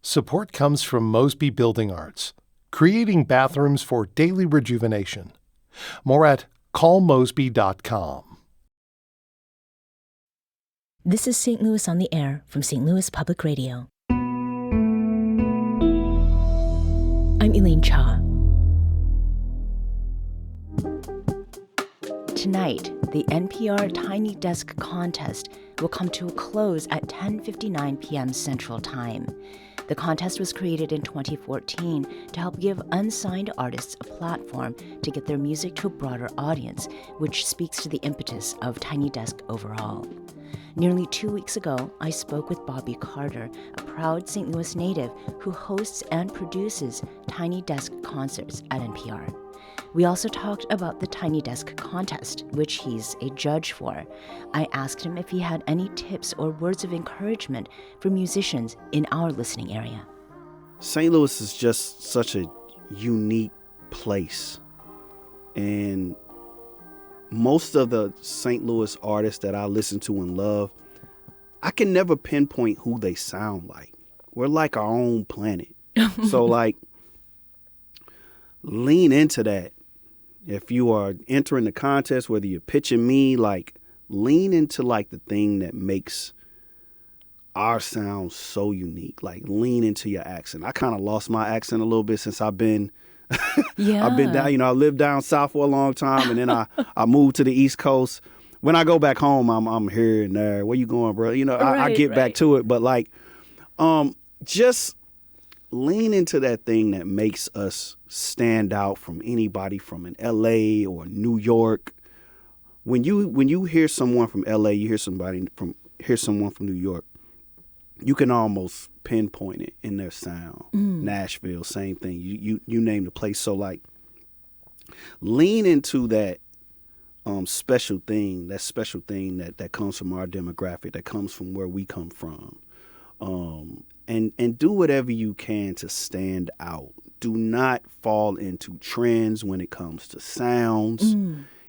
Support comes from Mosby Building Arts, creating bathrooms for daily rejuvenation. More at callmosby.com. This is St. Louis on the Air from St. Louis Public Radio. I'm Elaine Cha. Tonight, the NPR Tiny Desk contest will come to a close at 10:59 p.m. Central Time. The contest was created in 2014 to help give unsigned artists a platform to get their music to a broader audience, which speaks to the impetus of Tiny Desk overall. Nearly 2 weeks ago, I spoke with Bobby Carter, a proud St. Louis native who hosts and produces Tiny Desk concerts at NPR. We also talked about the Tiny Desk contest, which he's a judge for. I asked him if he had any tips or words of encouragement for musicians in our listening area. St. Louis is just such a unique place. And most of the St. Louis artists that I listen to and love, I can never pinpoint who they sound like. We're like our own planet. So lean into that. If you are entering the contest, whether you're pitching me, lean into the thing that makes our sound so unique. Lean into your accent. I kind of lost my accent a little bit since I've been I've been down, I lived down south for a long time, and then I moved to the East Coast. When I go back home, I'm here and there. Where you going, bro? I get back to it, but just lean into that thing that makes us stand out from anybody from an LA or New York. When you hear someone from LA, you hear someone from New York, you can almost pinpoint it in their sound. Nashville, same thing. You name the place. So lean into that special thing that comes from our demographic, that comes from where we come from. And do whatever you can to stand out. Do not fall into trends when it comes to sounds.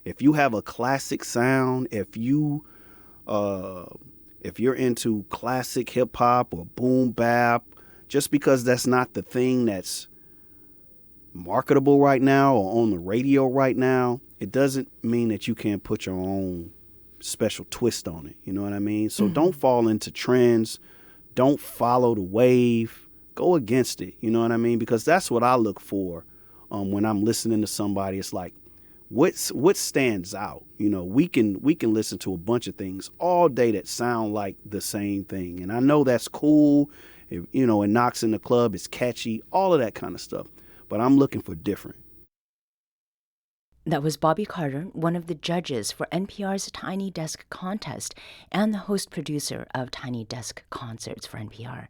If you have a classic sound, if you're into classic hip hop or boom bap, just because that's not the thing that's marketable right now or on the radio right now, it doesn't mean that you can't put your own special twist on it. You know what I mean? So don't fall into trends. Don't follow the wave. Go against it. You know what I mean? Because that's what I look for when I'm listening to somebody. It's like, what stands out? We can listen to a bunch of things all day that sound like the same thing. And I know that's cool. It knocks in the club. It's catchy. All of that kind of stuff. But I'm looking for different. That was Bobby Carter, one of the judges for NPR's Tiny Desk contest and the host producer of Tiny Desk concerts for NPR.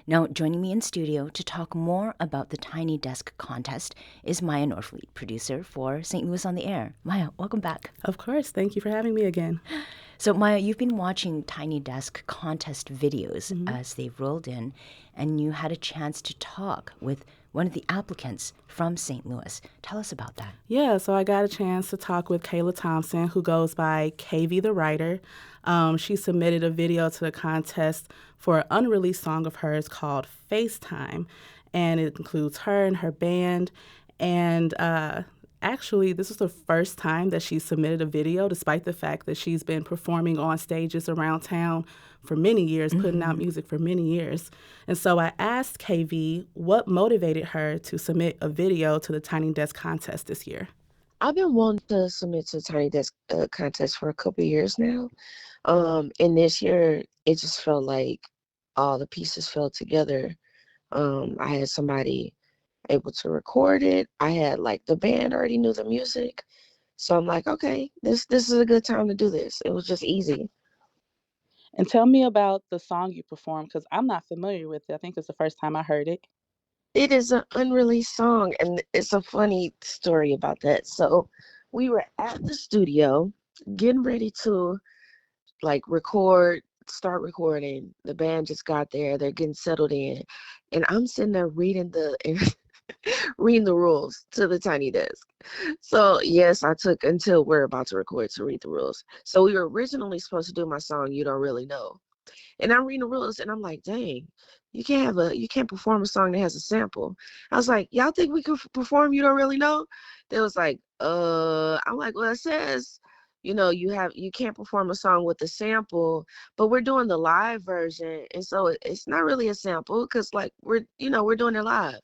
Now, joining me in studio to talk more about the Tiny Desk contest is Miya Norfleet, producer for St. Louis on the Air. Miya, welcome back. Of course. Thank you for having me again. So, Miya, you've been watching Tiny Desk contest videos as they've rolled in, and you had a chance to talk with one of the applicants from St. Louis. Tell us about that. Yeah, so I got a chance to talk with Kayla Thompson, who goes by KV the Writer. She submitted a video to the contest for an unreleased song of hers called FaceTime, and it includes her and her band. And actually, this is the first time that she submitted a video, despite the fact that she's been performing on stages around town for many years, putting out music for many years. And so I asked KV what motivated her to submit a video to the Tiny Desk contest this year. I've been wanting to submit to the Tiny Desk contest for a couple of years now. And this year, it just felt like all the pieces fell together. I had somebody able to record it. I had the band already knew the music. So I'm like, okay, this is a good time to do this. It was just easy. And tell me about the song you performed, because I'm not familiar with it. I think it's the first time I heard it. It is an unreleased song, and it's a funny story about that. So we were at the studio getting ready to start recording. The band just got there. They're getting settled in. And I'm sitting there reading reading the rules to the Tiny Desk. So yes, I took until we're about to record to read the rules. So we were originally supposed to do my song, You Don't Really Know. And I'm reading the rules and I'm like, dang, you can't perform a song that has a sample. I was like, y'all think we could perform You Don't Really Know? They was like, I'm like, well, it says, you can't perform a song with a sample, but we're doing the live version, and so it's not really a sample because like we're doing it live.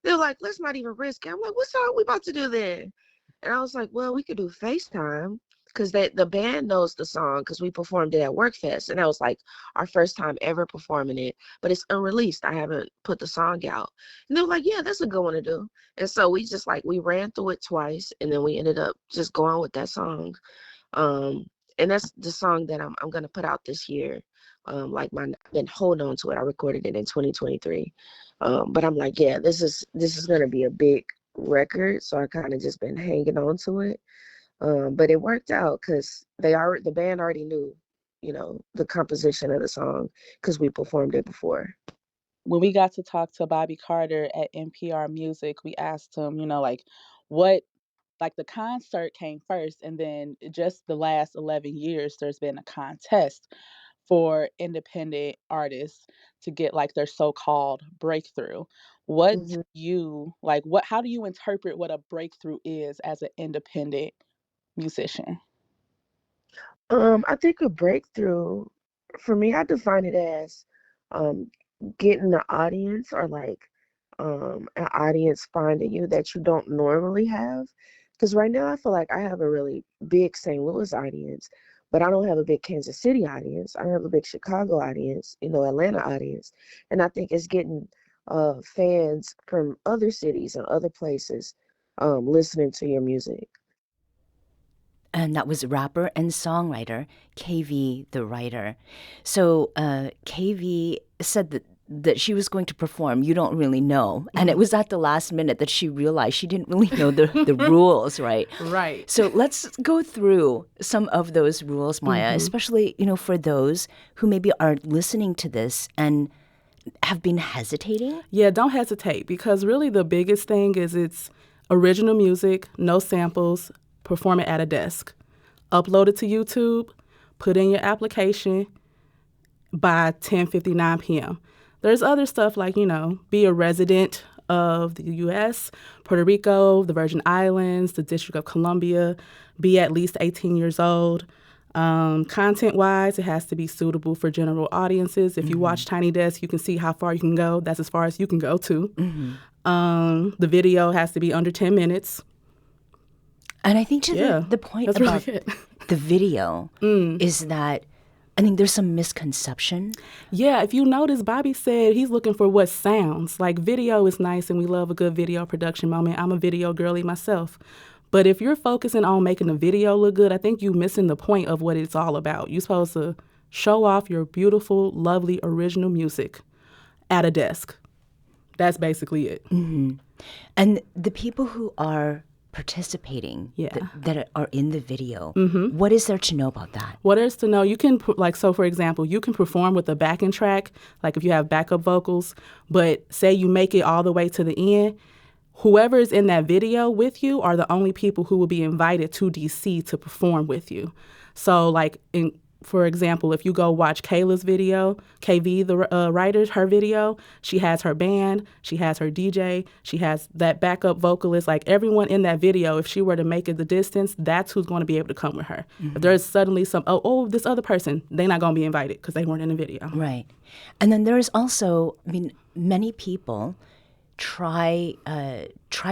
They're like, let's not even risk it. I'm like, what song we about to do then? And I was like, well, we could do FaceTime because the band knows the song because we performed it at Workfest. And that was like our first time ever performing it, but it's unreleased. I haven't put the song out. And they were like, yeah, that's a good one to do. And so we just like, we ran through it twice and then we ended up just going with that song. Um, and that's the song that I'm going to put out this year. I've been holding on to it. I recorded it in 2023. But I'm like, yeah, this is gonna be a big record. So I kind of just been hanging on to it. But it worked out because the band already knew, the composition of the song because we performed it before. When we got to talk to Bobby Carter at NPR Music, we asked him, what, like the concert came first, and then just the last 11 years, there's been a contest for independent artists to get like their so-called breakthrough. What do hmm you how do you interpret what a breakthrough is as an independent musician? I think a breakthrough for me, I define it as um getting the audience or like an audience finding you that you don't normally have. Because right now I feel like I have a really big St. Louis audience, but I don't have a big Kansas City audience. I don't have a big Chicago audience, Atlanta audience. And I think it's getting fans from other cities and other places listening to your music. And that was rapper and songwriter KV the writer. So KV said that she was going to perform You Don't Really Know. And it was at the last minute that she realized she didn't really know the rules, right? Right. So let's go through some of those rules, Maya, especially, for those who maybe are listening to this and have been hesitating. Yeah, don't hesitate, because really the biggest thing is it's original music, no samples, perform it at a desk. Upload it to YouTube, put in your application by 10:59 p.m. There's other stuff like, be a resident of the U.S., Puerto Rico, the Virgin Islands, the District of Columbia, be at least 18 years old. Content-wise, it has to be suitable for general audiences. If you watch Tiny Desk, you can see how far you can go. That's as far as you can go, too. The video has to be under 10 minutes. And I think the point that's about really the video is that, I think there's some misconception. Yeah, if you notice, Bobby said he's looking for what sounds. Like, video is nice and we love a good video production moment. I'm a video girly myself. But if you're focusing on making the video look good, I think you're missing the point of what it's all about. You're supposed to show off your beautiful, lovely, original music at a desk. That's basically it. And the people who are participating that are in the video, what is there to know about that? What is to know? You can, so for example, you can perform with a backing track, like if you have backup vocals, but say you make it all the way to the end, whoever is in that video with you are the only people who will be invited to DC to perform with you. So for example, if you go watch Kayla's video, KV, the writer, her video, she has her band, she has her DJ, she has that backup vocalist. Like, everyone in that video, if she were to make it the distance, that's who's going to be able to come with her. If there's suddenly this other person, they're not going to be invited because they weren't in the video. Right. And then there's also, many people try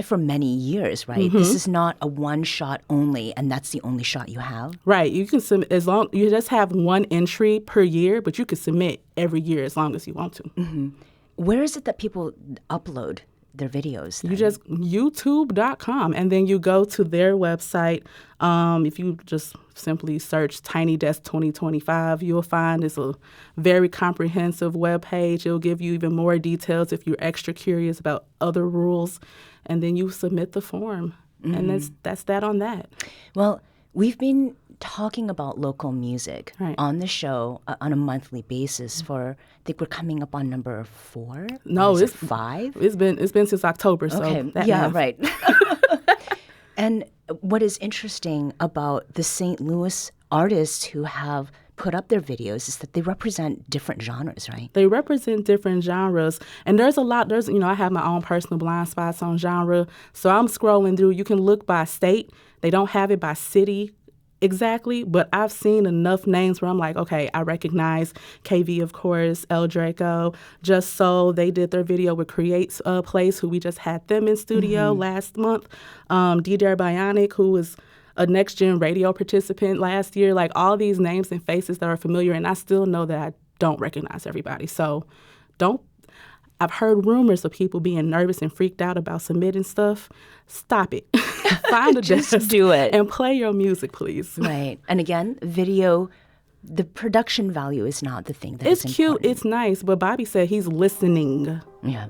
for many years, right? This is not a one shot only, and that's the only shot you have. Right. You can submit as long you just have one entry per year, but you can submit every year as long as you want to. Where is it that people upload their videos then? You just youtube.com, and then you go to their website. If you just simply search Tiny Desk 2025, you'll find it's a very comprehensive webpage. It'll give you even more details if you're extra curious about other rules, and then you submit the form. And that's that on that. Well, we've been talking about local music on the show on a monthly basis for, I think we're coming up on number 4. No, it's 5. It's been since October. So right. And what is interesting about the St. Louis artists who have put up their videos is that they represent different genres, right? They represent different genres. And there's I have my own personal blind spots on genre. So I'm scrolling through. You can look by state. They don't have it by city exactly, but I've seen enough names where I'm like, okay, I recognize KV, of course, El Draco, Just So. They did their video with Create's Place, who we just had them in studio last month. DJ Bionic, who was a Next Gen radio participant last year. Like, all these names and faces that are familiar, and I still know that I don't recognize everybody. So I've heard rumors of people being nervous and freaked out about submitting stuff. Stop it. Find a Just desk do it. and play your music, please. Right. And again, video, the production value is not the thing that It's is cute. important. It's nice. But Bobby said he's listening. Yeah.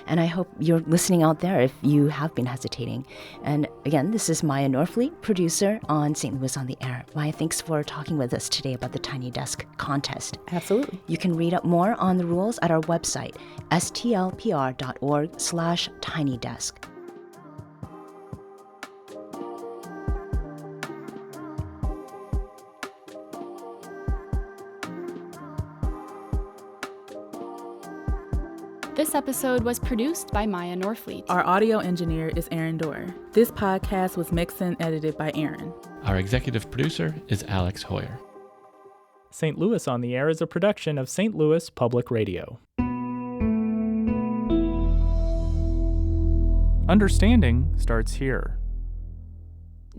And I hope you're listening out there if you have been hesitating. And again, this is Miya Norfleet, producer on St. Louis on the Air. Maya, thanks for talking with us today about the Tiny Desk contest. Absolutely. You can read up more on the rules at our website, stlpr.org/tinydesk. This episode was produced by Miya Norfleet. Our audio engineer is Aaron Dorr. This podcast was mixed and edited by Aaron. Our executive producer is Alex Hoyer. St. Louis on the Air is a production of St. Louis Public Radio. Understanding starts here.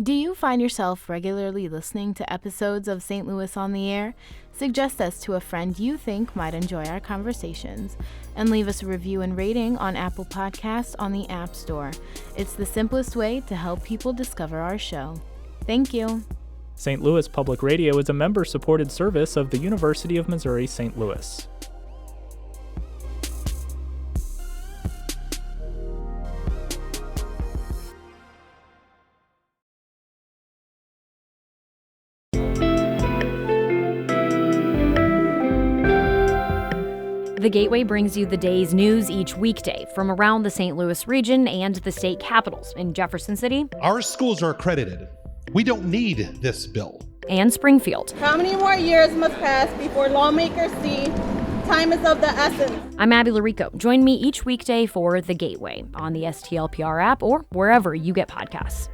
Do you find yourself regularly listening to episodes of St. Louis on the Air? Suggest us to a friend you think might enjoy our conversations, and leave us a review and rating on Apple Podcasts on the App Store. It's the simplest way to help people discover our show. Thank you. St. Louis Public Radio is a member-supported service of the University of Missouri St. Louis. The Gateway brings you the day's news each weekday from around the St. Louis region and the state capitals in Jefferson City. Our schools are accredited. We don't need this bill. And Springfield. How many more years must pass before lawmakers see time is of the essence? I'm Abby Larico. Join me each weekday for The Gateway on the STLPR app or wherever you get podcasts.